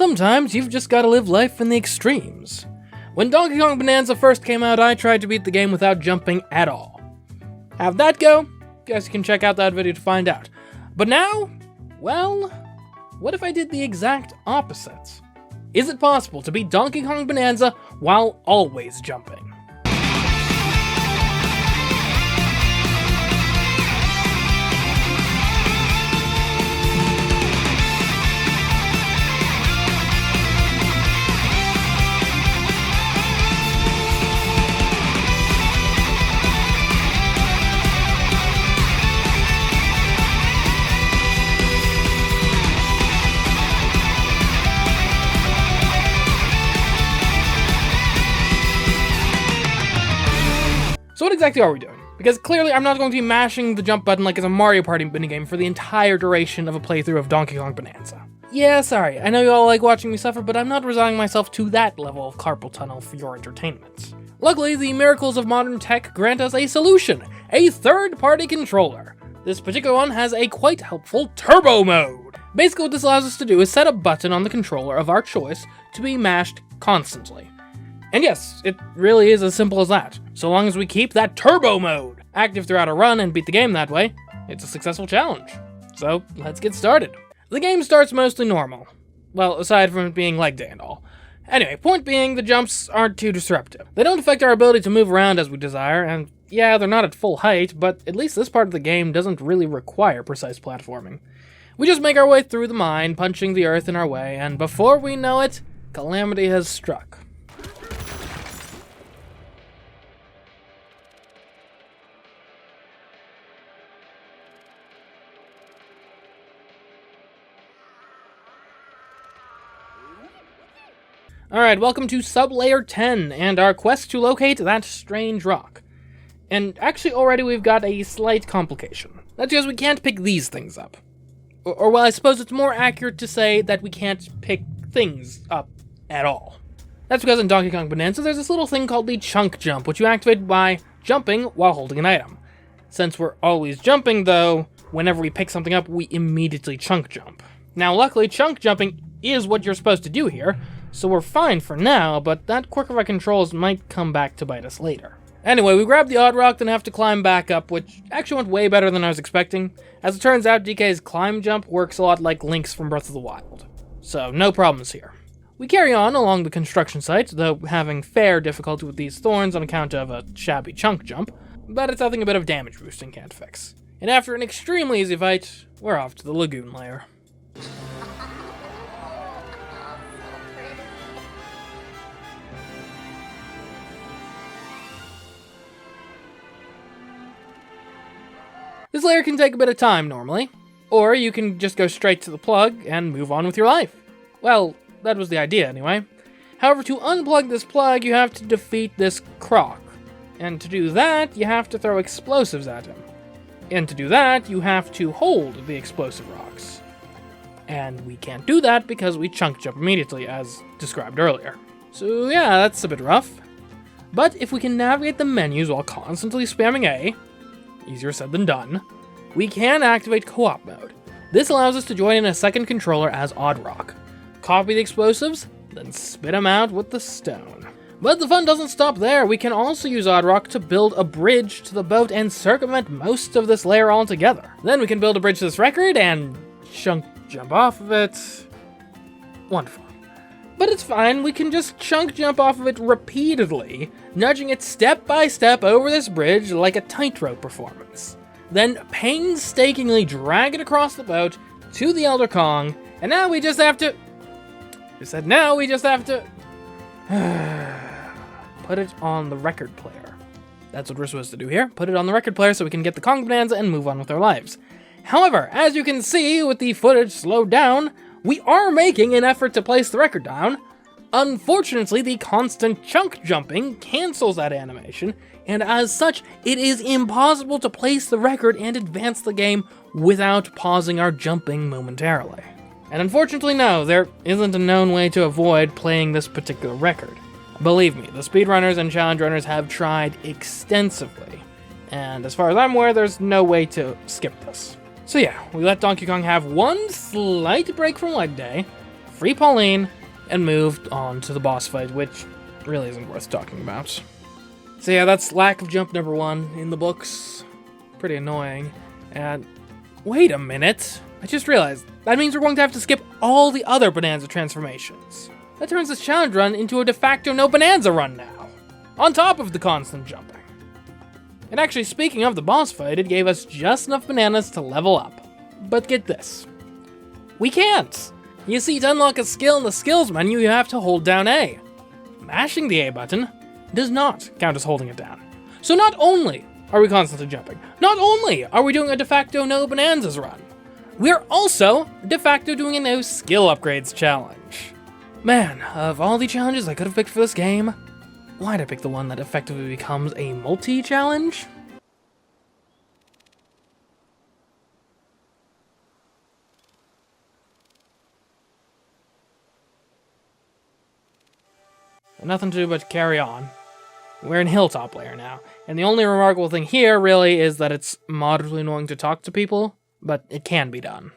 Sometimes you've just gotta live life in the extremes. When Donkey Kong Bananza first came out, I tried to beat the game without jumping at all. How'd that go? Guess you can check out that video to find out. But now, well, what if I did the exact opposite? Is it possible to beat Donkey Kong Bananza while always jumping? So what exactly are we doing? Because clearly I'm not going to be mashing the jump button like it's a Mario Party minigame for the entire duration of a playthrough of Donkey Kong Bananza. Yeah, sorry, I know you all like watching me suffer, but I'm not resigning myself to that level of carpal tunnel for your entertainment. Luckily, the miracles of modern tech grant us a solution, a third-party controller. This particular one has a quite helpful turbo mode. Basically what this allows us to do is set a button on the controller of our choice to be mashed constantly. And yes, it really is as simple as that. So long as we keep that turbo mode active throughout a run and beat the game that way, it's a successful challenge. So let's get started. The game starts mostly normal. Well, aside from it being leg day and all. Anyway, point being, the jumps aren't too disruptive. They don't affect our ability to move around as we desire, and yeah, they're not at full height, but at least this part of the game doesn't really require precise platforming. We just make our way through the mine, punching the earth in our way, and before we know it, calamity has struck. Alright, welcome to Sub-Layer 10, and our quest to locate that strange rock. And actually already we've got a slight complication. That's because we can't pick these things up. Or well, I suppose it's more accurate to say that we can't pick things up at all. That's because in Donkey Kong Bananza there's this little thing called the chunk jump, which you activate by jumping while holding an item. Since we're always jumping though, whenever we pick something up, we immediately chunk jump. Now luckily, chunk jumping is what you're supposed to do here, so we're fine for now, but that quirk of our controls might come back to bite us later. Anyway, we grab the odd rock, then have to climb back up, which actually went way better than I was expecting. As it turns out, DK's climb jump works a lot like Link's from Breath of the Wild. So, no problems here. We carry on along the construction site, though having fair difficulty with these thorns on account of a shabby chunk jump, but it's nothing a bit of damage boosting can't fix. And after an extremely easy fight, we're off to the lagoon layer. This layer can take a bit of time normally, or you can just go straight to the plug and move on with your life. Well, that was the idea anyway. However, to unplug this plug, you have to defeat this croc. And to do that, you have to throw explosives at him. And to do that, you have to hold the explosive rocks. And we can't do that because we chunk jump immediately, as described earlier. So yeah, that's a bit rough. But if we can navigate the menus while constantly spamming A, easier said than done, we can activate co-op mode. This allows us to join in a second controller as Odd Rock, copy the explosives, then spit them out with the stone. But the fun doesn't stop there. We can also use Odd Rock to build a bridge to the boat and circumvent most of this layer altogether. Then we can build a bridge to this record and chunk jump off of it. Wonderful. But it's fine, we can just chunk jump off of it repeatedly, nudging it step by step over this bridge like a tightrope performance. Then painstakingly drag it across the boat to the Elder Kong, and now we just have to... put it on the record player. That's what we're supposed to do here, put it on the record player so we can get the Kong Bananza and move on with our lives. However, as you can see with the footage slowed down, we are making an effort to place the record down. Unfortunately, the constant chunk jumping cancels that animation, and as such, it is impossible to place the record and advance the game without pausing our jumping momentarily. And unfortunately, no, there isn't a known way to avoid playing this particular record. Believe me, the speedrunners and challenge runners have tried extensively, and as far as I'm aware, there's no way to skip this. So yeah, we let Donkey Kong have one slight break from leg day, free Pauline, and moved on to the boss fight, which really isn't worth talking about. So yeah, that's lack of jump number 1 in the books. Pretty annoying. And wait a minute, I just realized that means we're going to have to skip all the other Bananza transformations. That turns this challenge run into a de facto no Bananza run now, on top of the constant jumping. And actually, speaking of the boss fight, it gave us just enough bananas to level up. But get this, we can't. You see, to unlock a skill in the skills menu, you have to hold down A. Mashing the A button does not count as holding it down. So not only are we constantly jumping, not only are we doing a de facto no Bananzas run, we're also de facto doing a no skill upgrades challenge. Man, of all the challenges I could have picked for this game, why'd I pick the one that effectively becomes a multi-challenge? Nothing to do but carry on. We're in Hilltop layer now, and the only remarkable thing here really is that it's moderately annoying to talk to people, but it can be done.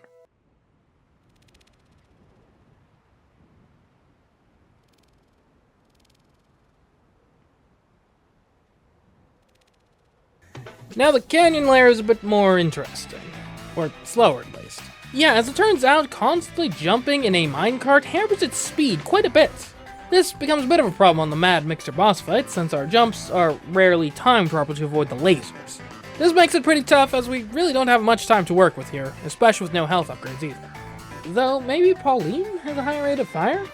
Now the canyon layer is a bit more interesting, or slower at least. Yeah, as it turns out, constantly jumping in a minecart hampers its speed quite a bit. This becomes a bit of a problem on the Mad Mixer boss fight, since our jumps are rarely timed properly to avoid the lasers. This makes it pretty tough, as we really don't have much time to work with here, especially with no health upgrades either. Though, maybe Pauline has a higher rate of fire?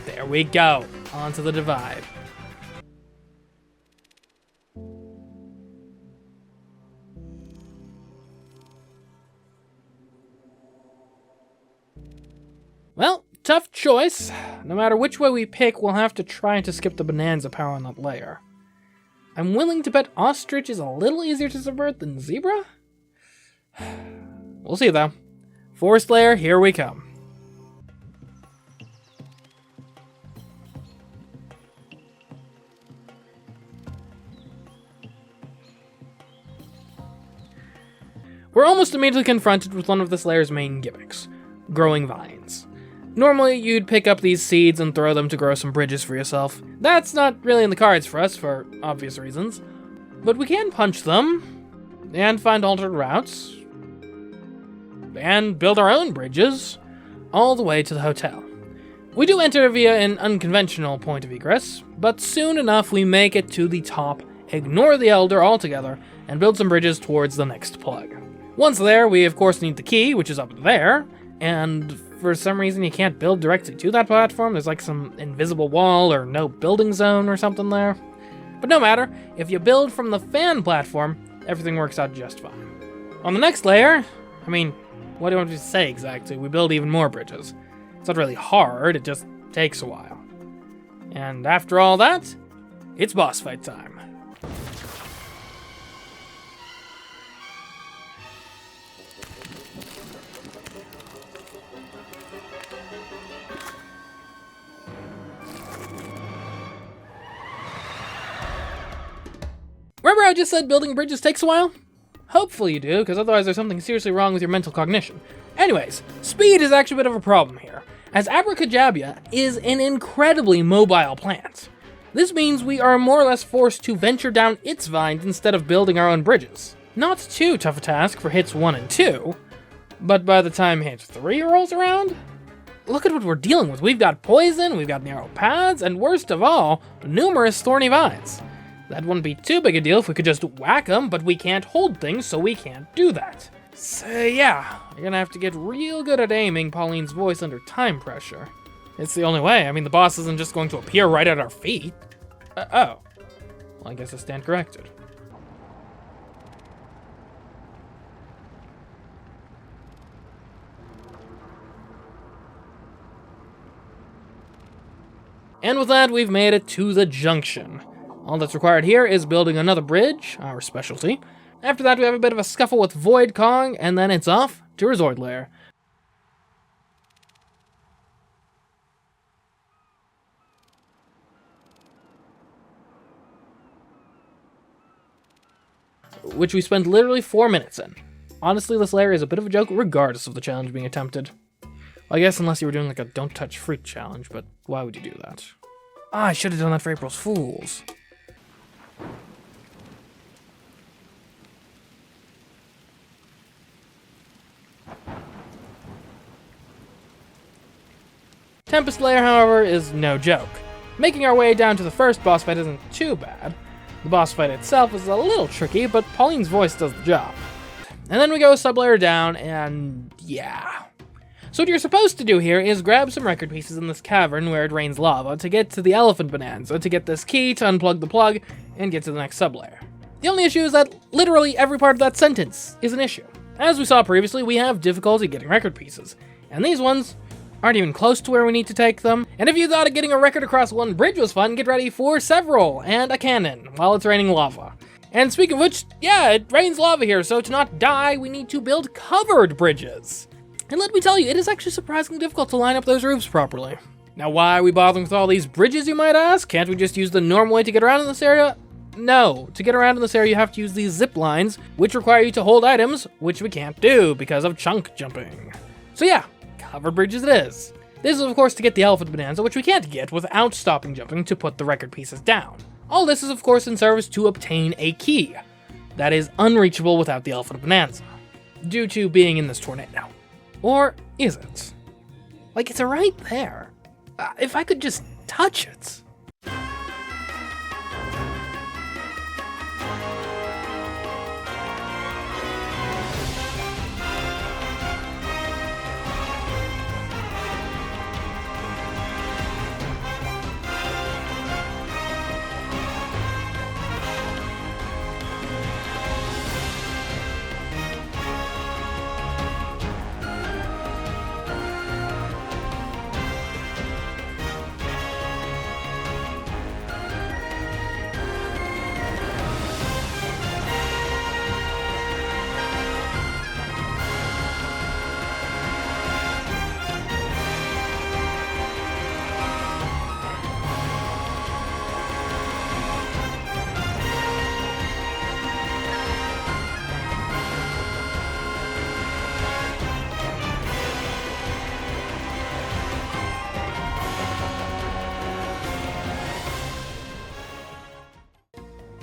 There we go, onto the divide. Well, tough choice. No matter which way we pick, we'll have to try to skip the Bananza power on that layer. I'm willing to bet Ostrich is a little easier to subvert than Zebra? We'll see though. Forest layer, here we come. We're almost immediately confronted with one of this layer's main gimmicks, growing vines. Normally, you'd pick up these seeds and throw them to grow some bridges for yourself. That's not really in the cards for us, for obvious reasons. But we can punch them, and find alternate routes, and build our own bridges, all the way to the hotel. We do enter via an unconventional point of egress, but soon enough we make it to the top, ignore the Elder altogether, and build some bridges towards the next plug. Once there, we of course need the key, which is up there, and for some reason you can't build directly to that platform. There's like some invisible wall or no building zone or something there. But no matter, if you build from the fan platform, everything works out just fine. On the next layer, I mean, what do you want me to say exactly? We build even more bridges. It's not really hard, it just takes a while. And after all that, it's boss fight time. Remember I just said building bridges takes a while? Hopefully you do, because otherwise there's something seriously wrong with your mental cognition. Anyways, speed is actually a bit of a problem here, as Abracadabra is an incredibly mobile plant. This means we are more or less forced to venture down its vines instead of building our own bridges. Not too tough a task for hits 1 and 2, but by the time hit 3 rolls around, look at what we're dealing with. We've got poison, we've got narrow paths, and worst of all, numerous thorny vines. That wouldn't be too big a deal if we could just whack them, but we can't hold things, so we can't do that. So yeah, you're gonna have to get real good at aiming Pauline's voice under time pressure. It's the only way. I mean, the boss isn't just going to appear right at our feet. Oh. Well, I guess I stand corrected. And with that, we've made it to the junction. All that's required here is building another bridge, our specialty. After that, we have a bit of a scuffle with Void Kong, and then it's off to Resort Lair. Which we spend literally 4 minutes in. Honestly, this lair is a bit of a joke regardless of the challenge being attempted. Well, I guess unless you were doing like a don't touch fruit challenge, but why would you do that? I should have done that for April's Fools. Tempest lair, however, is no joke. Making our way down to the first boss fight isn't too bad. The boss fight itself is a little tricky, but Pauline's voice does the job. And then we go a sub-layer down, and yeah. So what you're supposed to do here is grab some record pieces in this cavern where it rains lava to get to the Elephant Bonanza, to get this key, to unplug the plug, and get to the next sub-layer. The only issue is that literally every part of that sentence is an issue. As we saw previously, we have difficulty getting record pieces, and these ones aren't even close to where we need to take them. And if you thought getting a record across one bridge was fun, get ready for several, and a cannon, while it's raining lava. And speaking of which, yeah, it rains lava here, so to not die, we need to build covered bridges. And let me tell you, it is actually surprisingly difficult to line up those roofs properly. Now, why are we bothering with all these bridges, you might ask? Can't we just use the normal way to get around in this area? No, to get around in this area, you have to use these zip lines, which require you to hold items, which we can't do because of chunk jumping. So yeah, covered bridges it is. This is, of course, to get the Elephant Bonanza, which we can't get without stopping jumping to put the record pieces down. All this is, of course, in service to obtain a key that is unreachable without the Elephant Bonanza, due to being in this tornado. Or is it? Like, it's right there. If I could just touch it.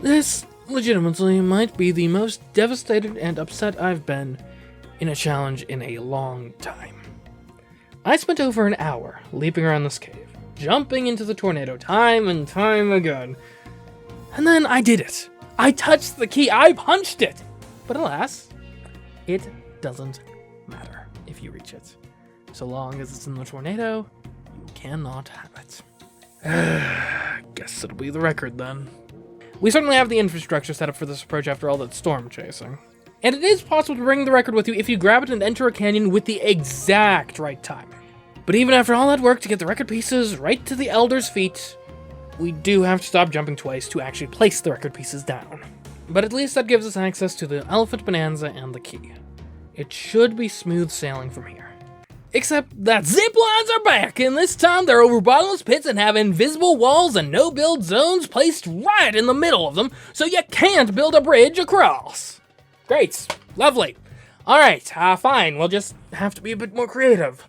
This legitimately might be the most devastated and upset I've been in a challenge in a long time. I spent over an hour leaping around this cave, jumping into the tornado time and time again. And then I did it. I touched the key. I punched it. But alas, it doesn't matter if you reach it. So long as it's in the tornado, you cannot have it. Guess it'll be the record then. We certainly have the infrastructure set up for this approach after all that storm chasing. And it is possible to bring the record with you if you grab it and enter a canyon with the exact right timing. But even after all that work to get the record pieces right to the Elder's feet, we do have to stop jumping twice to actually place the record pieces down. But at least that gives us access to the Elephant Bonanza and the key. It should be smooth sailing from here. Except that zip lines are back, and this time they're over bottomless pits and have invisible walls and no-build zones placed right in the middle of them, so you can't build a bridge across. Great. Lovely. Alright, fine. We'll just have to be a bit more creative.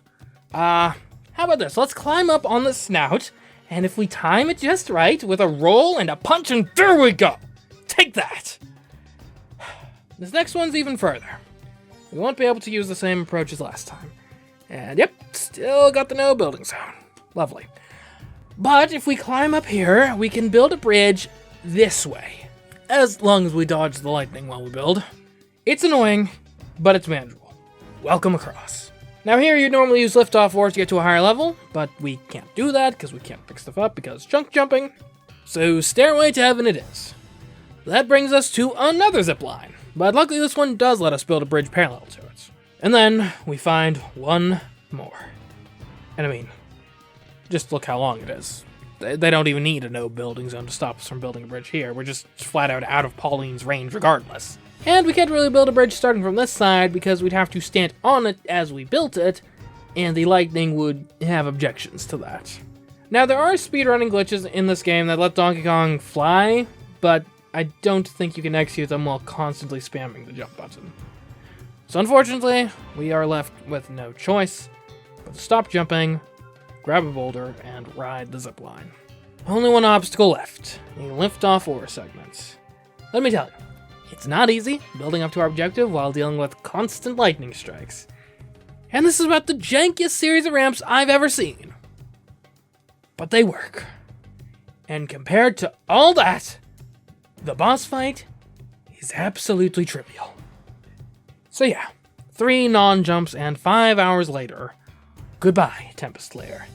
How about this? Let's climb up on the snout, and if we time it just right, with a roll and a punch, and there we go! Take that! This next one's even further. We won't be able to use the same approach as last time. And yep, still got the no building zone. Lovely. But if we climb up here, we can build a bridge this way. As long as we dodge the lightning while we build. It's annoying, but it's manageable. Welcome across. Now here you'd normally use liftoff ores to get to a higher level, but we can't do that because we can't pick stuff up because chunk jumping. So Stairway to Heaven it is. That brings us to another zip line, but luckily this one does let us build a bridge parallel to it. And then we find one more. And I mean, just look how long it is. they don't even need a no building zone to stop us from building a bridge here. We're just flat out of Pauline's range regardless. And we can't really build a bridge starting from this side because we'd have to stand on it as we built it, and the lightning would have objections to that. Now, there are speedrunning glitches in this game that let Donkey Kong fly, but I don't think you can execute them while constantly spamming the jump button. So unfortunately, we are left with no choice but to stop jumping, grab a boulder, and ride the zipline. Only one obstacle left, a lift-off ore segment. Let me tell you, it's not easy building up to our objective while dealing with constant lightning strikes. And this is about the jankiest series of ramps I've ever seen. But they work. And compared to all that, the boss fight is absolutely trivial. So yeah, 3 non-jumps and 5 hours later, goodbye, Tempest Lair.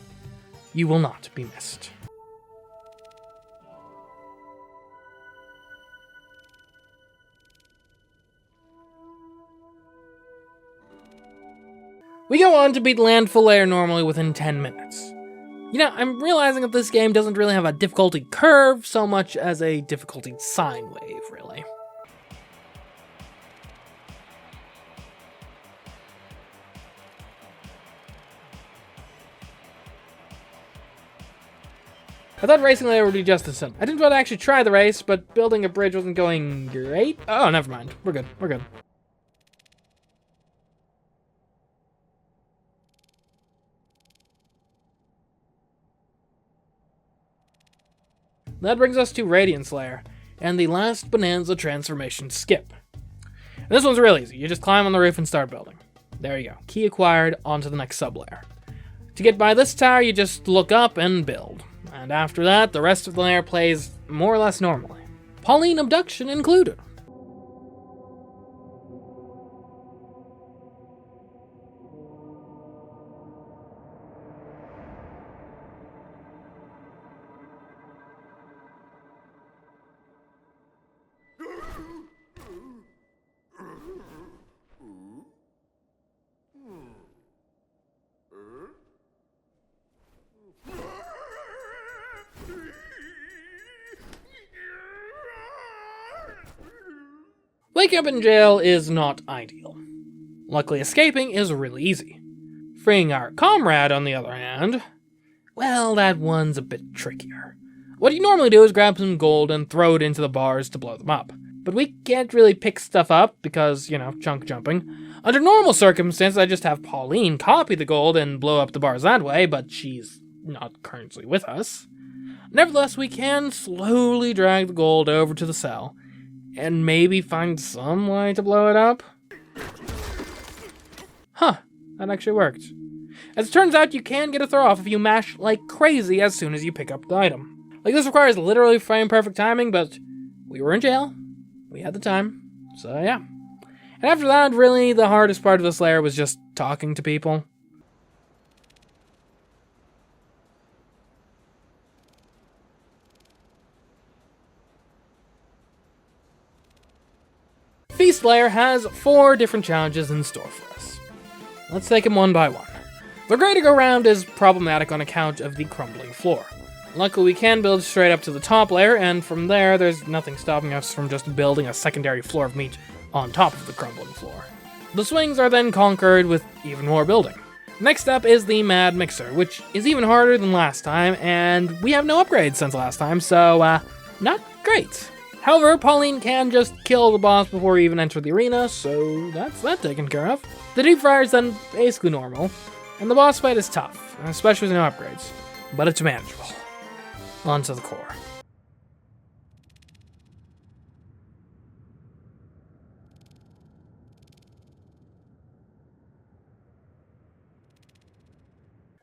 You will not be missed. We go on to beat Landfall Lair normally within 10 minutes. You know, I'm realizing that this game doesn't really have a difficulty curve so much as a difficulty sine wave, really. I thought racing layer would be just as simple. I didn't want to actually try the race, but building a bridge wasn't going great. Oh, never mind. We're good. We're good. That brings us to Radiance layer, and the last Bananza transformation skip. And this one's real easy. You just climb on the roof and start building. There you go. Key acquired, on to the next sublayer. To get by this tower, you just look up and build. And after that, the rest of the layer plays more or less normally. Pauline abduction included. Waking up in jail is not ideal. Luckily, escaping is really easy. Freeing our comrade, on the other hand, well, that one's a bit trickier. What you normally do is grab some gold and throw it into the bars to blow them up. But we can't really pick stuff up because, you know, chunk jumping. Under normal circumstances, I just have Pauline copy the gold and blow up the bars that way, but she's not currently with us. Nevertheless, we can slowly drag the gold over to the cell, and maybe find some way to blow it up? Huh, that actually worked. As it turns out, you can get a throw off if you mash like crazy as soon as you pick up the item. Like, this requires literally frame-perfect timing, but we were in jail. We had the time, so yeah. And after that, really, the hardest part of this layer was just talking to people. Feast layer has 4 different challenges in store for us. Let's take them one by one. The greater go-round is problematic on account of the crumbling floor. Luckily, we can build straight up to the top layer, and from there, there's nothing stopping us from just building a secondary floor of meat on top of the crumbling floor. The swings are then conquered with even more building. Next up is the Mad Mixer, which is even harder than last time, and we have no upgrades since last time, so, not great. However, Pauline can just kill the boss before we even enter the arena, so that's that taken care of. The deep fryer is then basically normal, and the boss fight is tough, especially with no upgrades, but it's manageable. On to the core.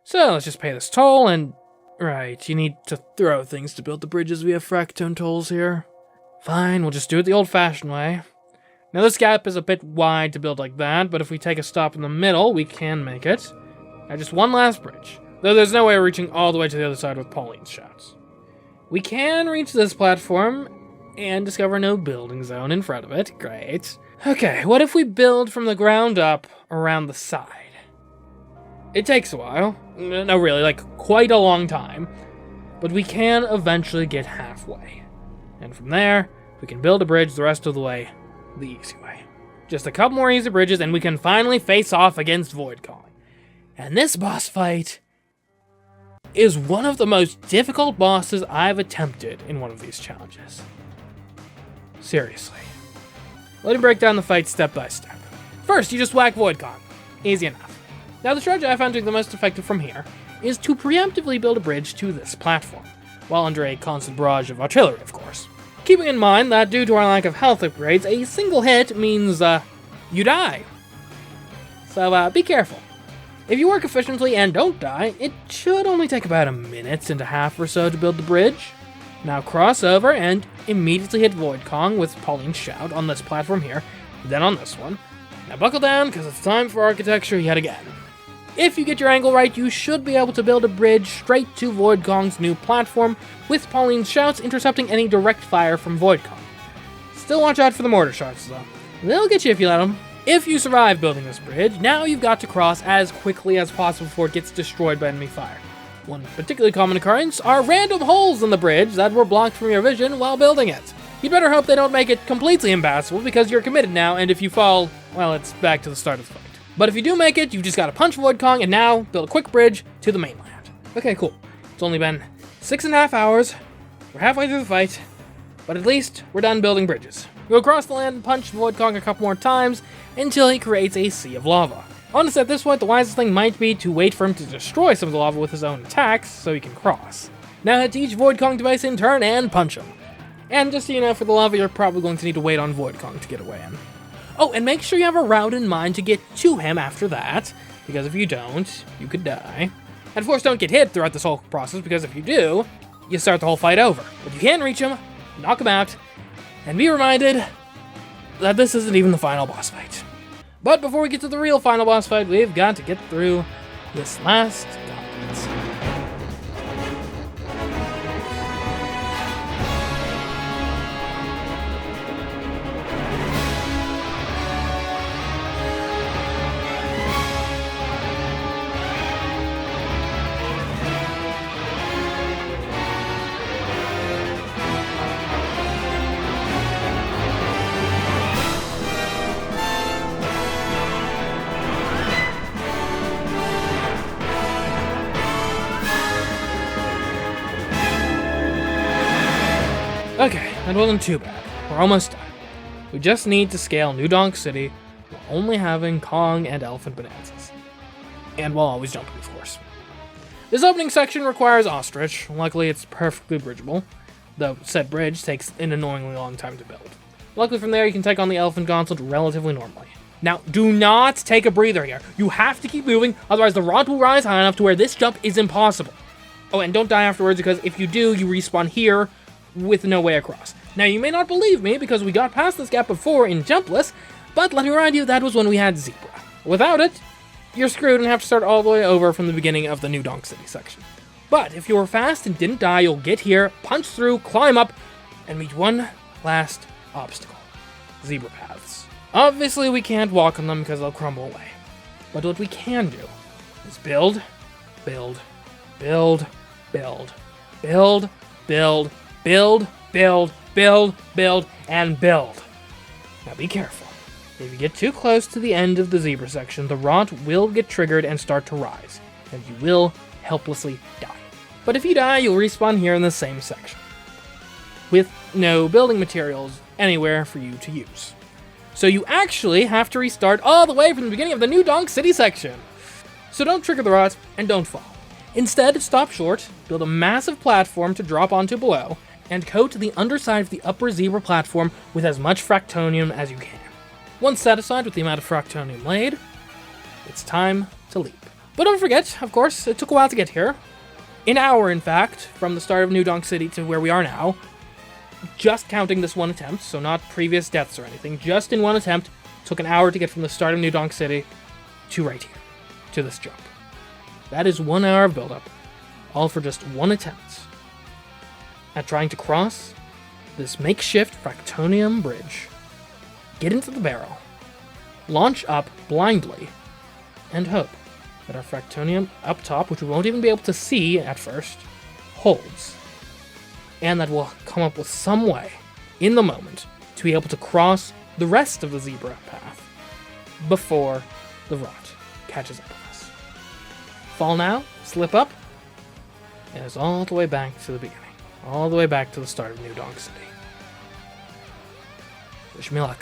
So let's just pay this toll, and right, you need to throw things to build the bridges via fractone tolls here. Fine, we'll just do it the old-fashioned way. Now this gap is a bit wide to build like that, but if we take a stop in the middle, we can make it. Now just one last bridge, though there's no way of reaching all the way to the other side with Pauline's shots. We can reach this platform and discover no building zone in front of it. Great. Okay, what if we build from the ground up around the side? It takes a while. No, really, like quite a long time. but we can eventually get halfway. And from there, we can build a bridge the rest of the way the easy way. Just a couple more easy bridges and we can finally face off against Void Kong. And this boss fight is one of the most difficult bosses I've attempted in one of these challenges. Seriously. Let me break down the fight step by step. First, you just whack Void Kong. Easy enough. Now the strategy I found to be the most effective from here is to preemptively build a bridge to this platform, while under a constant barrage of artillery, of course. Keeping in mind that due to our lack of health upgrades, a single hit means, you die. So, be careful. If you work efficiently and don't die, it should only take about a minute and a half or so to build the bridge. Now cross over and immediately hit Void Kong with Pauline's Shout on this platform here, then on this one. Now buckle down, because it's time for architecture yet again. If you get your angle right, you should be able to build a bridge straight to Void Kong's new platform, with Pauline's Shouts intercepting any direct fire from Void Kong. Still watch out for the mortar shards, though. They'll get you if you let them. If you survive building this bridge, now you've got to cross as quickly as possible before it gets destroyed by enemy fire. One particularly common occurrence are random holes in the bridge that were blocked from your vision while building it. You'd better hope they don't make it completely impassable, because you're committed now, and if you fall, well, it's back to the start of the fight. But if you do make it, you've just got to punch Void Kong and now build a quick bridge to the mainland. Okay, cool. It's only been 6.5 hours. We're halfway through the fight, but at least we're done building bridges. Go across the land and punch Void Kong a couple more times until he creates a sea of lava. Honestly, at this point, the wisest thing might be to wait for him to destroy some of the lava with his own attacks so he can cross. Now head to each Void Kong device in turn and punch him. And just so you know, for the lava, you're probably going to need to wait on Void Kong to get away in. Oh, and make sure you have a route in mind to get to him after that, because if you don't, you could die. And of course, don't get hit throughout this whole process, because if you do, you start the whole fight over. But you can reach him, knock him out, and be reminded that this isn't even the final boss fight. But before we get to the real final boss fight, we've got to get through this last gauntlet. Okay, that wasn't too bad. We're almost done. We just need to scale New Donk City while only having Kong and Elephant Bonanzas. And while always jumping, of course. This opening section requires Ostrich. Luckily, it's perfectly bridgeable, though said bridge takes an annoyingly long time to build. Luckily from there, you can take on the Elephant Gauntlet relatively normally. Now, do not take a breather here. You have to keep moving, otherwise the rod will rise high enough to where this jump is impossible. Oh, and don't die afterwards, because if you do, you respawn here with no way across. Now, you may not believe me, because we got past this gap before in Jumpless, but let me remind you, that was when we had Zebra. Without it, you're screwed and have to start all the way over from the beginning of the new Donk City section. But if you were fast and didn't die, you'll get here, punch through, climb up, and meet one last obstacle. Zebra paths. Obviously, we can't walk on them because they'll crumble away. But what we can do is build, build, build, build, build, build, build, build, build, build, and build. Now be careful. If you get too close to the end of the zebra section, the rot will get triggered and start to rise, and you will helplessly die. But if you die, you'll respawn here in the same section, with no building materials anywhere for you to use. So you actually have to restart all the way from the beginning of the new Donk City section. So don't trigger the rot, and don't fall. Instead, stop short, build a massive platform to drop onto below, and coat the underside of the upper zebra platform with as much fractonium as you can. Once satisfied with the amount of fractonium laid, it's time to leap. But don't forget, of course, it took a while to get here. An hour, in fact, from the start of New Donk City to where we are now. Just counting this one attempt, so not previous deaths or anything, just in one attempt, took an hour to get from the start of New Donk City to right here, to this jump. That is 1 hour of build-up, all for just one attempt at trying to cross this makeshift fractonium bridge, get into the barrel, launch up blindly, and hope that our fractonium up top, which we won't even be able to see at first, holds, and that we'll come up with some way in the moment to be able to cross the rest of the zebra path before the rot catches up with us. Fall now, slip up, and it's all the way back to the beginning. All the way back to the start of New Donk City. Wish me luck.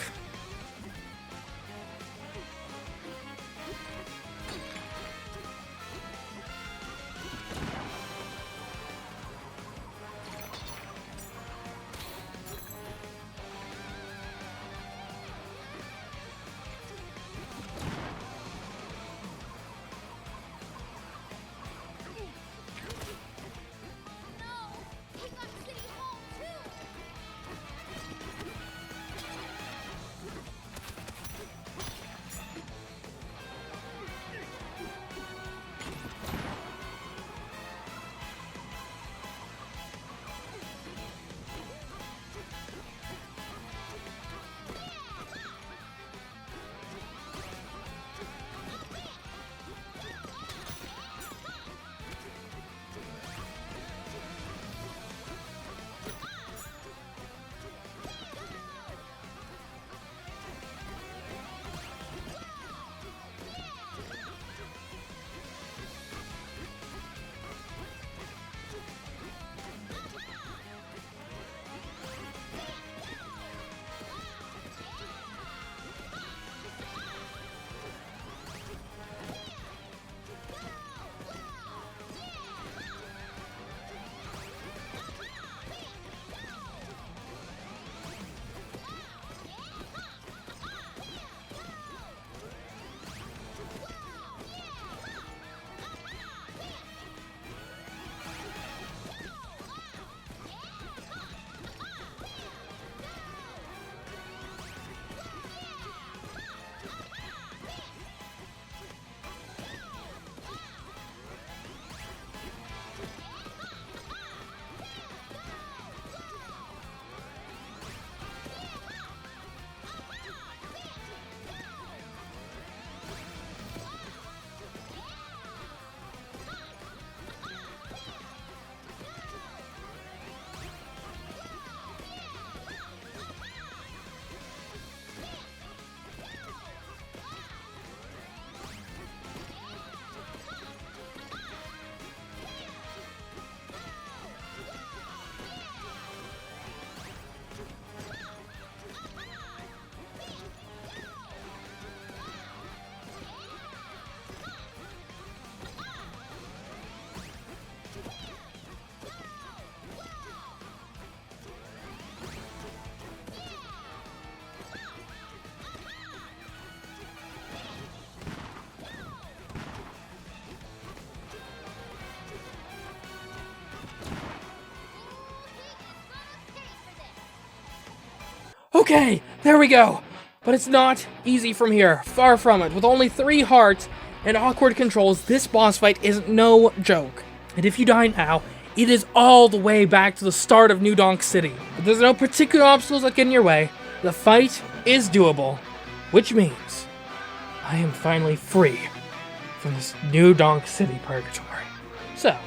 Okay, there we go. But it's not easy from here. Far from it. With only 3 hearts and awkward controls, this boss fight is no joke. And if you die now, it is all the way back to the start of New Donk City. But there's no particular obstacles that get in your way. The fight is doable, which means I am finally free from this New Donk City purgatory. So,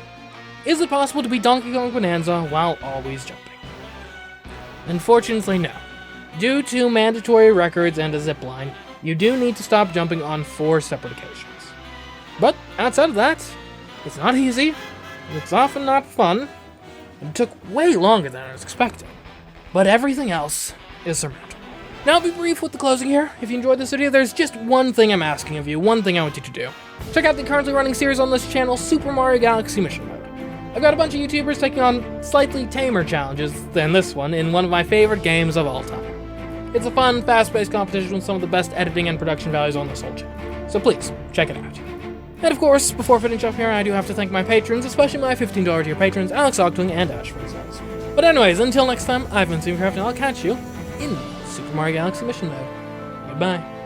is it possible to beat Donkey Kong Bananza while always jumping? Unfortunately, no. Due to mandatory records and a zipline, you do need to stop jumping on 4 separate occasions. But outside of that, it's not easy, and it's often not fun, and it took way longer than I was expecting. But everything else is surmountable. Now I'll be brief with the closing here. If you enjoyed this video, there's just one thing I'm asking of you, one thing I want you to do. Check out the currently running series on this channel, Super Mario Galaxy Mission Mode. I've got a bunch of YouTubers taking on slightly tamer challenges than this one in one of my favorite games of all time. It's a fun, fast-paced competition with some of the best editing and production values on this whole channel. So please, check it out. And of course, before finishing up here, I do have to thank my patrons, especially my $15 tier patrons, Alex Ogtwing and Ash for themselves. But anyways, until next time, I've been CMeeCraft, and I'll catch you in Super Mario Galaxy Mission Mode. Goodbye.